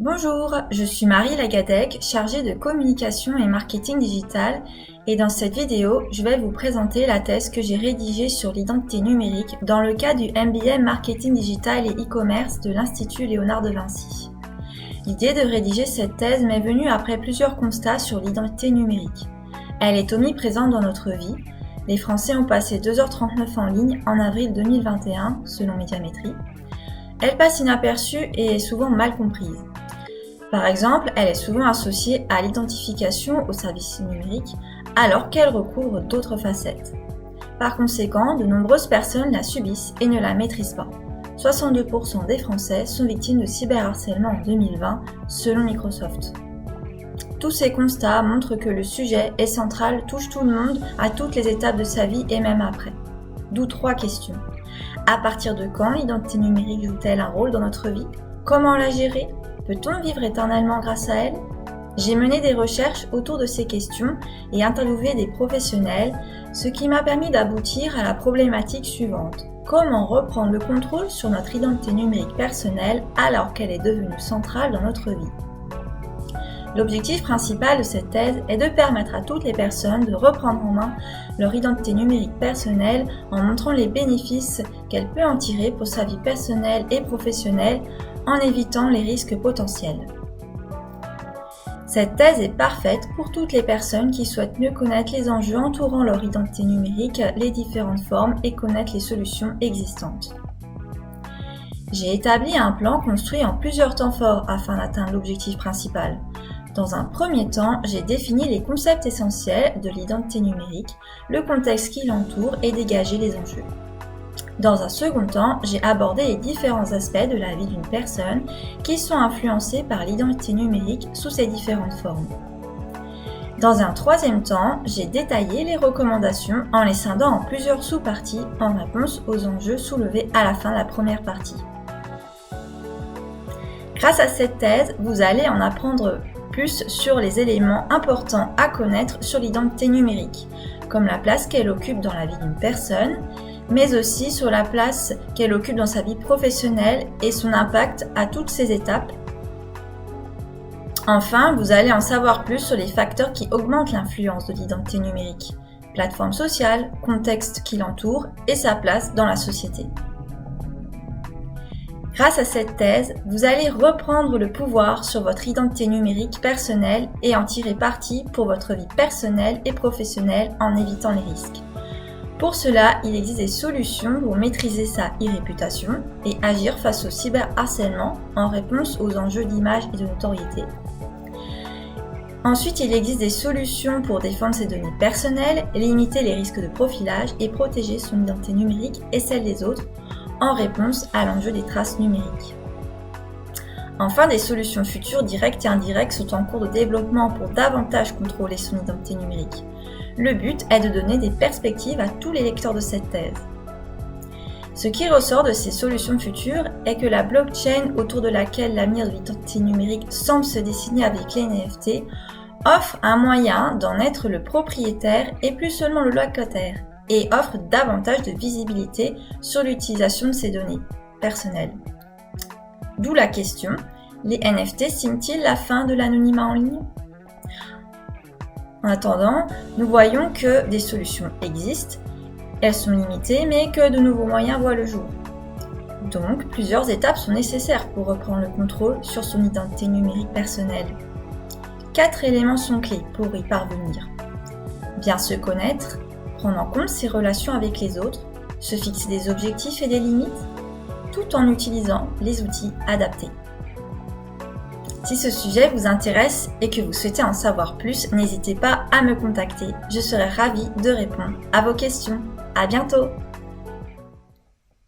Bonjour, je suis Marie Lagadec, chargée de communication et marketing digital, et dans cette vidéo, je vais vous présenter la thèse que j'ai rédigée sur l'identité numérique dans le cadre du MBA Marketing Digital et e-commerce de l'Institut Léonard de Vinci. L'idée de rédiger cette thèse m'est venue après plusieurs constats sur l'identité numérique. Elle est omniprésente dans notre vie. Les Français ont passé 2h39 en ligne en avril 2021, selon Médiamétrie. Elle passe inaperçue et est souvent mal comprise. Par exemple, elle est souvent associée à l'identification aux services numériques, alors qu'elle recouvre d'autres facettes. Par conséquent, de nombreuses personnes la subissent et ne la maîtrisent pas. 62% des Français sont victimes de cyberharcèlement en 2020, selon Microsoft. Tous ces constats montrent que le sujet est central, touche tout le monde à toutes les étapes de sa vie et même après. D'où 3 questions. À partir de quand l'identité numérique joue-t-elle un rôle dans notre vie? Comment la gérer? Peut-on vivre éternellement grâce à elle? J'ai mené des recherches autour de ces questions et interviewé des professionnels, ce qui m'a permis d'aboutir à la problématique suivante. Comment reprendre le contrôle sur notre identité numérique personnelle alors qu'elle est devenue centrale dans notre vie? L'objectif principal de cette thèse est de permettre à toutes les personnes de reprendre en main leur identité numérique personnelle en montrant les bénéfices qu'elle peut en tirer pour sa vie personnelle et professionnelle en évitant les risques potentiels. Cette thèse est parfaite pour toutes les personnes qui souhaitent mieux connaître les enjeux entourant leur identité numérique, les différentes formes et connaître les solutions existantes. J'ai établi un plan construit en plusieurs temps forts afin d'atteindre l'objectif principal. Dans un premier temps, j'ai défini les concepts essentiels de l'identité numérique, le contexte qui l'entoure et dégagé les enjeux. Dans un second temps, j'ai abordé les différents aspects de la vie d'une personne qui sont influencés par l'identité numérique sous ses différentes formes. Dans un troisième temps, j'ai détaillé les recommandations en les scindant en plusieurs sous-parties en réponse aux enjeux soulevés à la fin de la première partie. Grâce à cette thèse, vous allez en apprendre plus sur les éléments importants à connaître sur l'identité numérique, comme la place qu'elle occupe dans la vie d'une personne, mais aussi sur la place qu'elle occupe dans sa vie professionnelle et son impact à toutes ces étapes. Enfin, vous allez en savoir plus sur les facteurs qui augmentent l'influence de l'identité numérique, plateforme sociale, contexte qui l'entoure et sa place dans la société. Grâce à cette thèse, vous allez reprendre le pouvoir sur votre identité numérique personnelle et en tirer parti pour votre vie personnelle et professionnelle en évitant les risques. Pour cela, il existe des solutions pour maîtriser sa e-réputation et agir face au cyberharcèlement en réponse aux enjeux d'image et de notoriété. Ensuite, il existe des solutions pour défendre ses données personnelles, limiter les risques de profilage et protéger son identité numérique et celle des autres en réponse à l'enjeu des traces numériques. Enfin, des solutions futures directes et indirectes sont en cours de développement pour davantage contrôler son identité numérique. Le but est de donner des perspectives à tous les lecteurs de cette thèse. Ce qui ressort de ces solutions futures est que la blockchain autour de laquelle l'avenir de l'identité numérique semble se dessiner avec les NFT offre un moyen d'en être le propriétaire et plus seulement le locataire, et offre davantage de visibilité sur l'utilisation de ces données personnelles. D'où la question, les NFT signent-ils la fin de l'anonymat en ligne? En attendant, nous voyons que des solutions existent, elles sont limitées, mais que de nouveaux moyens voient le jour. Donc, plusieurs étapes sont nécessaires pour reprendre le contrôle sur son identité numérique personnelle. 4 éléments sont clés pour y parvenir. Bien se connaître, prendre en compte ses relations avec les autres, se fixer des objectifs et des limites, tout en utilisant les outils adaptés. Si ce sujet vous intéresse et que vous souhaitez en savoir plus, n'hésitez pas à me contacter. Je serai ravie de répondre à vos questions. À bientôt!